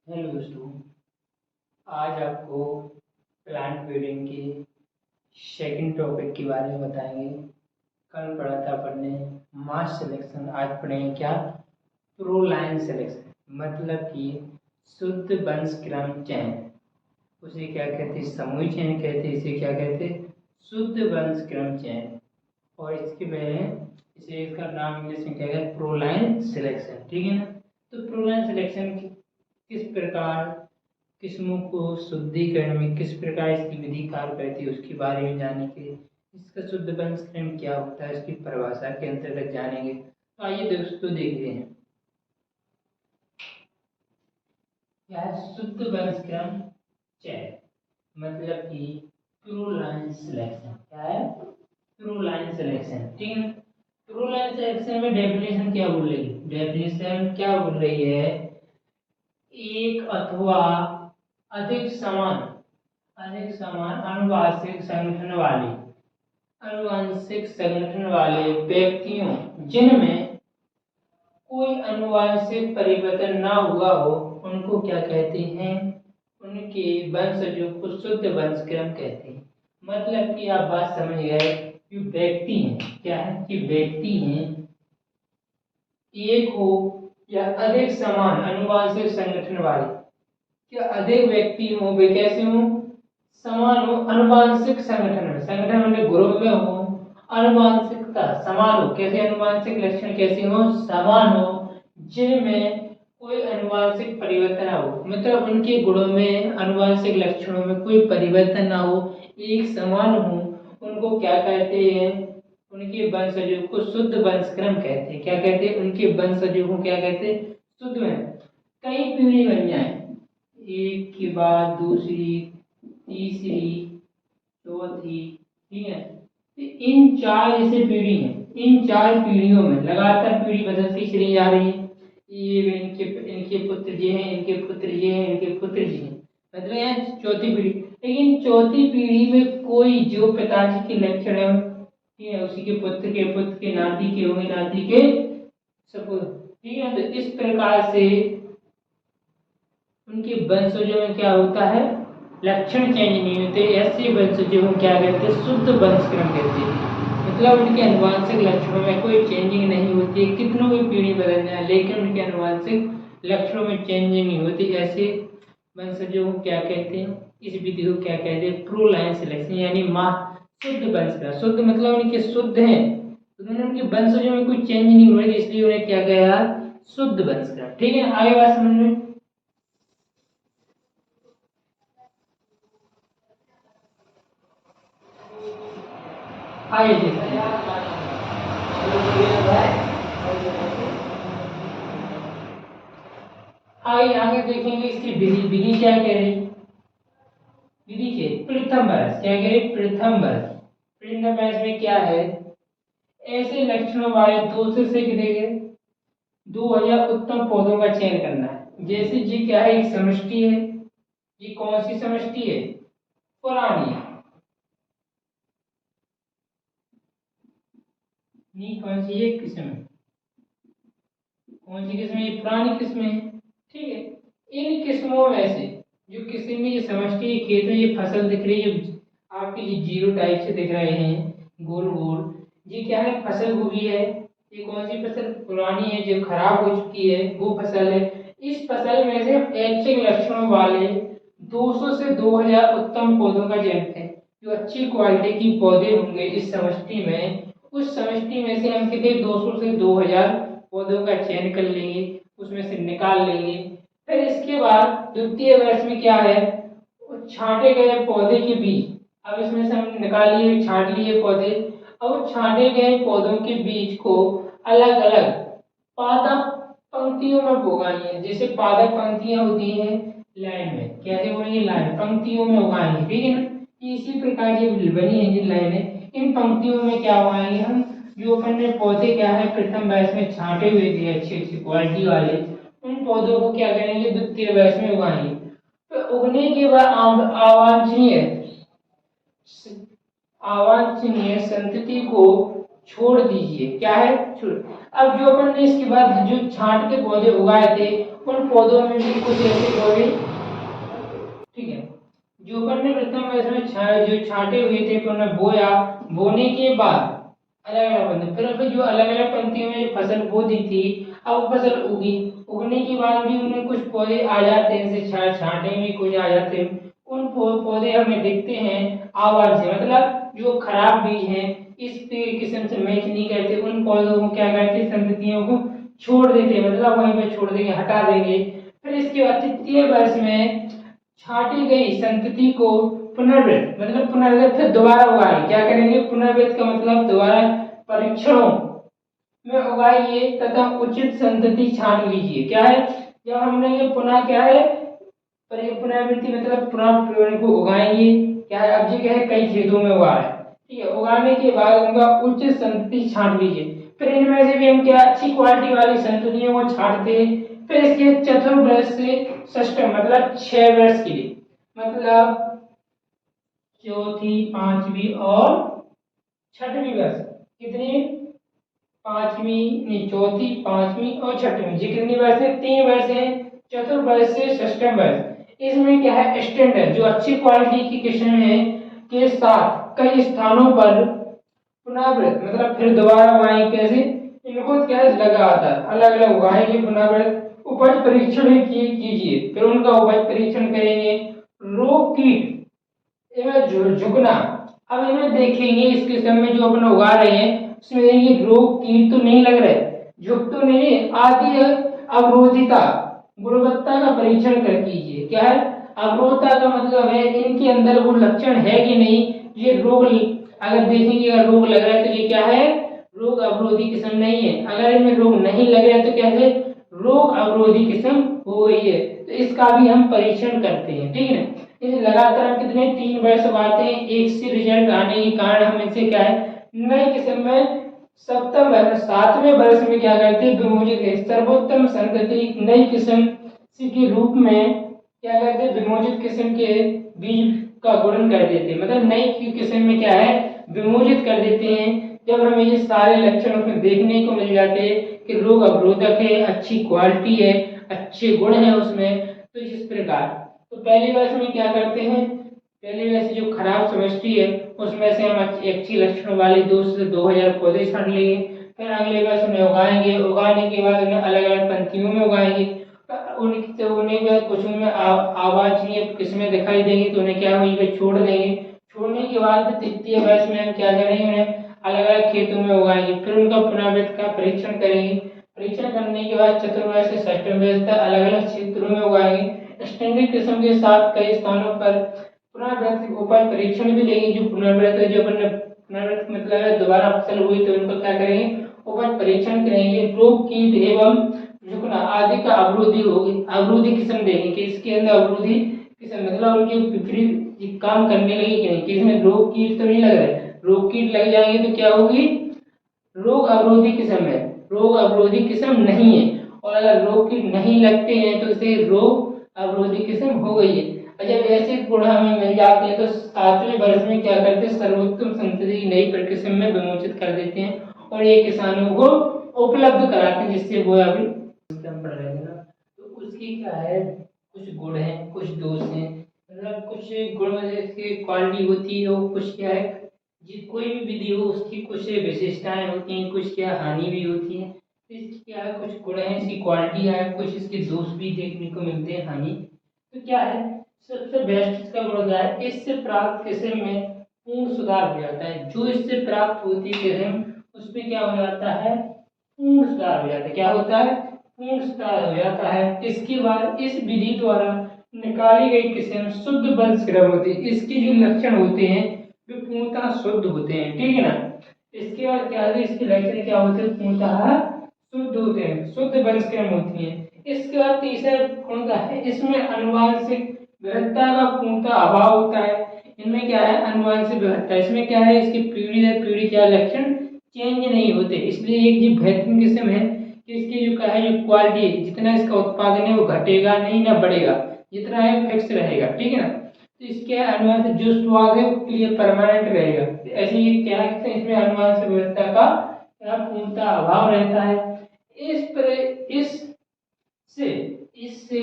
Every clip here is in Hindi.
हेलो दोस्तों, आज आपको प्लांट ब्रीडिंग के सेकंड टॉपिक के बारे में बताएंगे। कल पढ़ा था पढ़ने मास सिलेक्शन, आज पढ़ेंगे क्या प्रोलाइन सिलेक्शन, मतलब कि शुद्ध वंश क्रम चयन। उसे क्या कहते हैं? समूह चयन कहते हैं। इसे क्या कहते हैं? शुद्ध वंश क्रम चयन। और इसके में इसे इसका नाम इंग्लिश में क्या है? Proline selection. ठीक है ना? तो प्रोलाइन सिलेक्शन किस प्रकार किस्मों को शुद्धिकरण में किस प्रकार इसकी विधि कार्य करती है उसके बारे में जानने के लिए, इसका शुद्ध वंश क्रम क्या होता है इसकी परिभाषा के अंतर्गत जानेंगे। तो आइए दोस्तों देखते हैं क्या है शुद्ध वंश क्रम चयन, मतलब कि प्रोलाइन सिलेक्शन। क्या है? Proline selection. ठीक है। प्रोलाइन सिलेक्शन में डेफिनेशन क्या बोल रही है? डेफिनेशन क्या बोल रही है? एक अथवा अधिक समान आनुवांशिक संगठन वाले व्यक्तियों जिनमें कोई आनुवांशिक परिवर्तन ना हुआ हो उनको क्या कहते हैं? उनके वंशजों को शुद्ध वंशक्रम कहते हैं। मतलब कि आप बात समझ गए कि व्यक्ति हैं। क्या है? कि व्यक्ति हैं, एक हो या अधिक समान आनुवांशिक संगठन वाले। क्या अधिक व्यक्ति हो, वे कैसे हो? समान हो आनुवांशिक संगठन में, संगठन में ग्रुप में हो, आनुवांशिकता समान हो। कैसे? आनुवांशिक लक्षण कैसे हो? समान हो, जिनमें कोई आनुवांशिक परिवर्तन ना हो, मतलब उनके गुणों में आनुवांशिक लक्षणों में कोई परिवर्तन ना हो, एक समान हो, उनको क्या कहते हैं? उनके वंशजों को शुद्ध वंशक्रम कहते हैं। क्या कहते हैं? उनके वंशजों को क्या कहते हैं? शुद्ध वंश। कई पीढ़ी बन जाए, एक के बाद दूसरी, तीसरी, चौथी। ठीक है। तो इन चार जैसे पीढ़ी है, इन चार पीढ़ियों में लगातार पीढ़ी बदलती चली जा रही है। ये इनके इनके पुत्र ये हैं, इनके पुत्र ये हैं, इनके पुत्र ये हैं, मतलब यहाँ चौथी पीढ़ी। लेकिन चौथी पीढ़ी में कोई जो पिताजी के लक्षण है, ठीक है, उसी के पुत्र के नाती के होंगे, नाती के सपुत्र। ठीक है। तो इस प्रकार से उनके वंशजों में क्या होता है? लक्षण चेंज नहीं होते। ऐसे वंशजों को क्या कहते हैं? शुद्ध वंशक्रम कहते हैं। मतलब उनके आनुवांशिक लक्षणों में कोई चेंजिंग नहीं होती है, कितनों भी पीढ़ी बदल जाए लेकिन उनके आनुवांशिक लक्षणों में चेंजिंग नहीं होती। ऐसे वंशजों को क्या कहते हैं? इस विधि को क्या कहते हैं? प्रोलाइन सिलेक्शन, यानी मां शुद्ध वंशक्रम। शुद्ध मतलब उनके शुद्ध हैं, उन्होंने उनके वंशजों में कोई चेंज नहीं हुआ, इसलिए उन्हें क्या कहा? शुद्ध वंशक्रम। ठीक है। आगे बात समझ में आइए देखते हैं। आइए आगे देखेंगे इसकी विधि। विधि क्या कह रही? विधि के प्रथम वर्ष क्या कह रही? प्रथम वर्ष। प्रथम वर्ष में क्या है? ऐसे लक्षणों वाले 200 से कितने 2000 उत्तम पौधों का चयन करना है। जैसे जी क्या है? एक समष्टि है। ये कौन सी समष्टि है? पुरानी। नहीं, कौन सी? एक किस्म है। कौन सी किस्म है? ये पुरानी किस्म है। ठीक है। इन किस्मों में से जो किसी में ये समष्टि खेत में ये फसल दिख रही है, आपके ये जीरो टाइप से दिख रहे हैं गोल गोल, ये क्या है? फसल गोभी है। ये कौन सी फसल? पुरानी है, जो खराब हो चुकी है, वो फसल है। इस फसल में से ऐच्छिक लक्षणों वाले 200 से 2000 उत्तम पौधों का चयन है। जो अच्छी क्वालिटी की पौधे होंगे इस समष्टि में, उस समष्टि में से हम कितने 200 से 2000 पौधों का चयन कर लेंगे, उसमें से निकाल लेंगे। फिर इसके बाद द्वितीय वर्ष में क्या है? छांटे गए पौधे के बीज, अब इसमें से हम निकाल लिए, छांट लिए पौधे। अब छांटे गए पौधों के बीज को अलग अलग पादप पंक्तियों में उगाएंगे। जैसे पादप पंक्तियां होती हैं लाइन में, कैसे बोलेंगे? लाइन, पंक्तियों में उगाएंगे। ठीक है ना? इसी प्रकार ये बनी है ये लाइनें, इन पंक्तियों में क्या उगाएंगे हम? जो अपन ने पौधे क्या है प्रथम बैच में छांटे हुए थे अच्छी अच्छी क्वालिटी वाले, उन पौधों को क्या करेंगे? द्वितीय बैच में उगाएंगे। तो उगने के बाद अवांछनीय अवांछनीय संतति को छोड़ दीजिए। क्या है? छोड़। अब जो अपन ने इसके बाद जो छांट के पौधे उगाए थे उन पौधों में भी कुछ ऐसे पौधे, ठीक है, जो अपन ने प्रथम वर्ष में जो छांटे हुए थे उन्होंने बोया, बोने के बाद अलग अलग पंक्ति, फिर जो अलग अलग पंक्तियों में जो फसल बो दी थी अब वो फसल उगी, उगने के बाद भी उनमें कुछ पौधे आ जाते हैं, जैसे छांटे में कुछ आ जाते हैं, उन पौधे हमें दिखते हैं आवाज से, मतलब जो खराब बीज हैं इस किस्म से मैच नहीं करते, उन पौधों को क्या करते, संततियों को छोड़ देते, मतलब वहीं पे छोड़ देंगे, हटा देंगे। फिर इसके बाद तृतीय वर्ष में छांटी गई संतति को पुनर्वृत्त, मतलब पुनर्वृत्त फिर दोबारा उगाएं, क्या करेंगे, पुनर्वृत्त का मतलब दोबारा परीक्षणों में उगाइए तथा उचित संतति छांट लीजिए। क्या है, जब हमने ये पुनः क्या है पुनरावृत्ति मतलब पुनः प्रयोग को उगाएंगे, क्या है, अब जी क्या है कई खेतों में उगा रहे हैं, ठीक है, उगाने के बाद उनका उचित संतति छांट लीजिए। फिर इनमें से भी हम क्या अच्छी क्वालिटी वाली संततियों को छांटते हैं। फिर इसके चतुर्वर्ष से षष्ठम मतलब 6 वर्ष के लिए, मतलब चौथी पांचवी और छठवीं वर्ष, कितनी, पांचवी नहीं, चौथी पांचवी और छठवीं, जी कितनी वर्ष है, 3 वर्ष है, चतुर्वर्ष से षष्ठम वर्ष। इसमें क्या है स्टैंडर्ड जो अच्छी क्वालिटी की किस्म है के साथ कई स्थानों पर पुनरावृत्त मतलब फिर दोबारा उगाएं, कैसे, इनको क्या है लगातार अलग अलग उगाएंगे, पुनरावृत्त उपज परीक्षण भी कीजिए, फिर उनका उपज परीक्षण करेंगे। रोग कीट एवं झुकना, अब इन्हें देखेंगे इस किस्म में जो अपन उगा रहे हैं उसमें देखिए रोग कीट तो नहीं लग रहे, झुक तो नहीं, आदि अवरोधिता गुणवत्ता का परीक्षण कर कीजिए। क्या है, अवरोधता का मतलब है इनके अंदर वो लक्षण है कि नहीं, ये रोग अगर देखेंगे अगर रोग लग रहा है तो ये क्या है, रोग अवरोधी किस्म नहीं है, अगर इनमें रोग नहीं लग रहा है तो कैसे रोग अवरोधी किस्म हो गई है, तो इसका भी हम परीक्षण करते हैं, ठीक है ना। इसे लगातार हम कितने 3 वर्ष उगाते हैं, एक से रिजल्ट आने के कारण हम इसे क्या है नई किस्म में सप्तम वर्ष 7वें वर्ष में क्या करते हैं विमोचित सर्वोत्तम संतति नई किस्म के रूप में क्या करते हैं विमोचित किस्म के बीज का गुणन कर देते हैं, मतलब नई किस्म में क्या है विमोचित कर देते हैं। जब हमें ये सारे लक्षण उसमें देखने को मिल जाते हैं कि रोग अवरोधक है, अच्छी क्वालिटी है, अच्छे गुण है उसमें, तो इस प्रकार तो पहली वर्ष में क्या करते हैं, पहली वर्ष जो खराब समष्टि है उसमें से हम अच्छी लक्षणों वाले 2 से 2000 पौधे छांट लेंगे, फिर अगले वर्ष उन्हें उगाएंगे, उगाने के बाद उन्हें अलग अलग पंक्तियों में उगाएंगे, उन्हें कुछ में आवाज़ किस्में दिखाई देंगी तो उन्हें क्या वहीं पे छोड़ देंगे, छोड़ने के बाद तृतीय वर्ष में हम क्या करेंगे उन्हें अलग अलग खेतों में उगाएंगे, फिर उनका पुनरावृत्त का परीक्षण करेंगे, परीक्षण करने के बाद चतुर्वर्ष से षष्ठम वर्ष तक अलग अलग क्षेत्रों में उगाएंगे। स्टैंडर्ड किस्म के साथ कई स्थानों पर पुनरावृत्त उपज परीक्षण भी लेंगे, जो पुनरावृत्त जो अपन पुनरावृत्त मतलब है दोबारा फसल हुई तो उनको क्या करेंगे उपज परीक्षण करेंगे। रोग कीट एवं झुकना आदि का अवरोधी होगी, अवरोधी किस्म देंगे कि इसके अंदर अवरोधी किस्म मतलब उनके विपरीत काम करने लगे कि नहीं, कि इसमें रोग कीट तो नहीं लग रहे, रोग कीट लग जाएंगे तो क्या होगी रोग अवरोधी किस्म है, रोग अवरोधी किस्म नहीं है, और अगर रोग कीट नहीं लगते हैं तो इसे रोग अवरोधी किस्म हो गई है। और जब ऐसे गुण हमें मिल जाते हैं तो 7वें वर्ष में क्या करते हैं सर्वोत्तम संतति की नई प्रकिस्म में विमोचित कर देते हैं और ये किसानों को उपलब्ध कराते हैं, जिससे वो अभी पड़ रहे हैं ना, तो उसकी क्या है कुछ गुण हैं कुछ दोष हैं, मतलब कुछ गुण जैसे क्वालिटी होती है और कुछ क्या है जी कोई भी विधि हो उसकी कुछ विशेषताएं होती हैं, कुछ क्या हानि भी होती है, इसकी क्या है कुछ गुण है इसकी क्वालिटी है, कुछ इसके दोष भी देखने को मिलते हैं हानि। तो क्या है सबसे बेस्ट इसका गुण क्या है, इससे प्राप्त किस्म में पूर्ण सुधार हो जाता है, जो इससे प्राप्त होती है किस्म उसमें क्या हो जाता है पूर्ण सुधार हो जाता है, क्या होता है पूर्ण सुधार हो जाता है। इसके बाद इस विधि द्वारा निकाली गई किस्म शुद्ध वंश क्रम होती है, इसके जो लक्षण होते हैं वे पूर्णतः शुद्ध होते हैं, ठीक है ना। इसके बाद क्या है इसके लक्षण क्या होते हैं पूर्णतः शुद्ध होते हैं, शुद्ध वंश क्रम होती है। इसके बाद तीसरा गुण क्या है इसमें अनुवांशिक विविधता का पूर्णतः अभाव होता है, इनमें क्या है अनुवांशिक विविधता, इसमें क्या है इसकी पीढ़ी दर पीढ़ी क्या लक्षण चेंज नहीं होते, इसलिए एक जो बेहतरीन किस्म है कि इसकी जो क्या है जो क्वालिटी है जितना इसका उत्पादन है वो घटेगा नहीं ना बढ़ेगा, जितना है फिक्स रहेगा, ठीक है ना। तो इसके अनुवांशिक जो स्वाद है वो क्लियर परमानेंट रहेगा, ऐसे ही क्या है इसमें अनुवांशिक विविधता का का पूर्णतः अभाव रहता है। इससे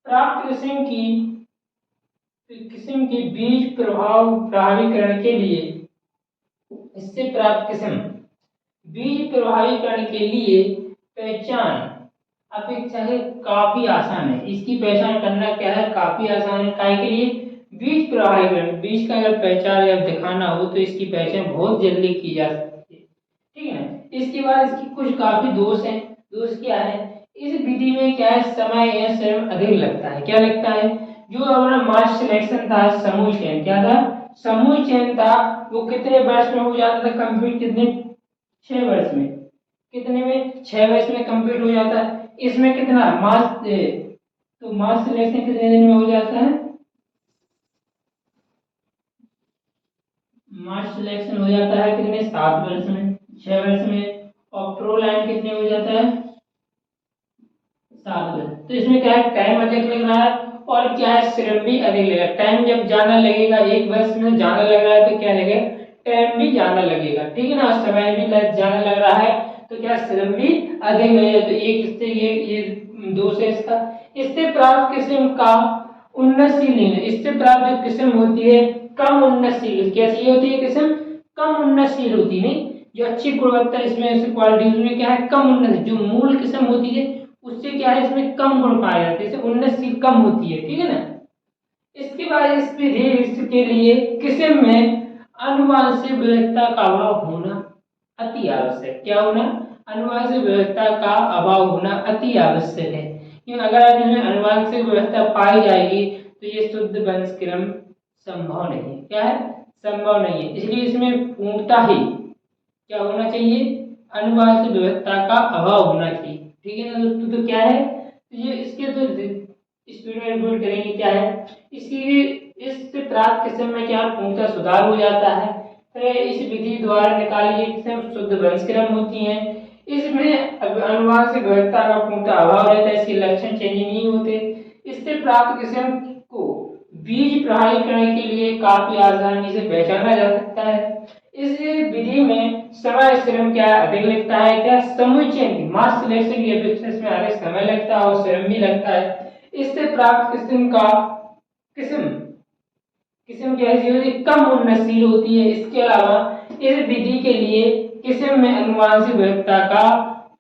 प्राप्त किस्म की बीज प्रभावीकरण के लिए इससे प्राप्त किस्म बीज प्रभावीकरण के लिए पहचान अपेक्षाकृत काफी आसान है। इसकी पहचान करना क्या है, काफी आसान है। काय के लिए, बीज प्रभावीकरण, बीज का अगर पहचान या दिखाना हो तो इसकी पहचान बहुत जल्दी की जा सकती है, ठीक है ना। इसके बाद इसकी कुछ काफी दोष हैं। दोष क्या है, इस विधि में क्या है, समय या श्रम अधिक लगता है। क्या लगता है, जो हमारा मास सिलेक्शन था, समूह चयन, क्या था, समूह चयन था, वो कितने वर्ष में हो जाता था कंप्लीट, कितने, 6 वर्ष में। कितने में, 6 वर्ष में कंप्लीट हो जाता है। इसमें कितना तो मास सिलेक्शन कितने दिन में हो जाता है, मास सिलेक्शन हो जाता है कितने, 7 वर्ष में, 6 वर्ष में। और प्रो लाइन कितने हो जाता है, 7 वर्ष। तो इसमें क्या है, टाइम अधिक लग रहा है और क्या है, श्रम भी अधिक लगेगा। टाइम जब ज्यादा लगेगा, 1 वर्ष में ज्यादा लग रहा है तो क्या लगेगा, टाइम भी ज्यादा लगेगा, ठीक है ना। समय भी ज्यादा लग रहा है तो क्या, श्रम भी अधिक लगेगा। तो एक इससे ये दोष है इसका। इससे प्राप्त किस्म का उन्नतशील नहीं है। इससे प्राप्त जो किस्म होती है कम उन्नतशील, कैसी होती है किस्म, कम उन्नतशील होती है, नहीं जो अच्छी गुणवत्ता इसमें क्वालिटी उसमें क्या है, कम उन्नत, जो मूल किस्म होती है उससे क्या है, इसमें कम गुण पाए जाते हैं, उन्नतशील कम होती है, ठीक है ना। इसके बाद इस विधि के लिए किस्म में अनुवांशिक विविधता का अभाव होना अति आवश्यक। क्या होना, अनुवांशिक विविधता का अभाव होना अति आवश्यक है। क्योंकि अगर इसमें अनुवांशिक विविधता पाई जाएगी तो ये शुद्ध वंशक्रम संभव नहीं है। क्या है, संभव नहीं है। इसलिए इसमें पूर्णतः ही क्या होना चाहिए, अनुवांशिक विविधता का अभाव होना चाहिए, ठीक है ना दोस्तों। तो क्या है, तो ये इसके तो स्पीड में रिपोर्ट करेंगे क्या है, इससे प्राप्त किस्म में क्या पूर्णतः सुधार हो जाता है। फिर इस विधि द्वारा निकाली गई किस्म शुद्ध वंशक्रम होती है। इसमें अनुवांशिक विविधता का पूर्णतः अभाव रहता है, इसके लक्षण चेंज नहीं होते। इससे प्राप्त किस्म को बीज प्रभावीकरण के लिए काफी आसानी से पहचाना जा सकता है। इस विधि में समय श्रम क्या अधिक लगता है, क्या समूह चयन मास सिलेक्शन की अपेक्षा इसमें अधिक समय लगता है और श्रम भी लगता है। इससे प्राप्त किस्म कैसी होती है, कम उन्नतशील होती है। इसके अलावा इस विधि के लिए किस्म में अनुवांशिक विविधता का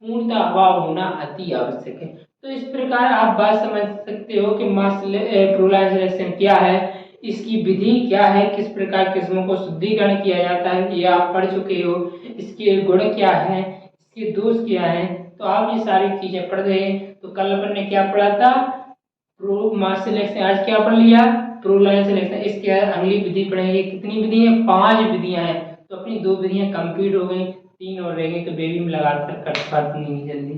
पूर्णतः अभाव होना अति आवश्यक है। तो इस प्रकार आप बात समझ सकते हो कि प्रोलाइन सिलेक्शन क्या है, इसकी विधि क्या है, किस प्रकार किस्मों को शुद्धिकरण किया जाता है, ये आप पढ़ चुके हो। इसके गुण क्या है, इसके दोष क्या है, तो आप ये सारी चीजें पढ़ गए। तो कल अपन ने क्या पढ़ा था, प्रो मास सिलेक्शन, आज क्या पढ़ लिया, प्रोलाइन सिलेक्शन। इसके अगली विधि पढ़ेंगे, कितनी विधि है, 5 विधियां हैं। तो अपनी 2 विधियां कंप्लीट हो गई, 3 और रहेंगे, तो बेबी में लगा कर कट पाती नहीं जल्दी।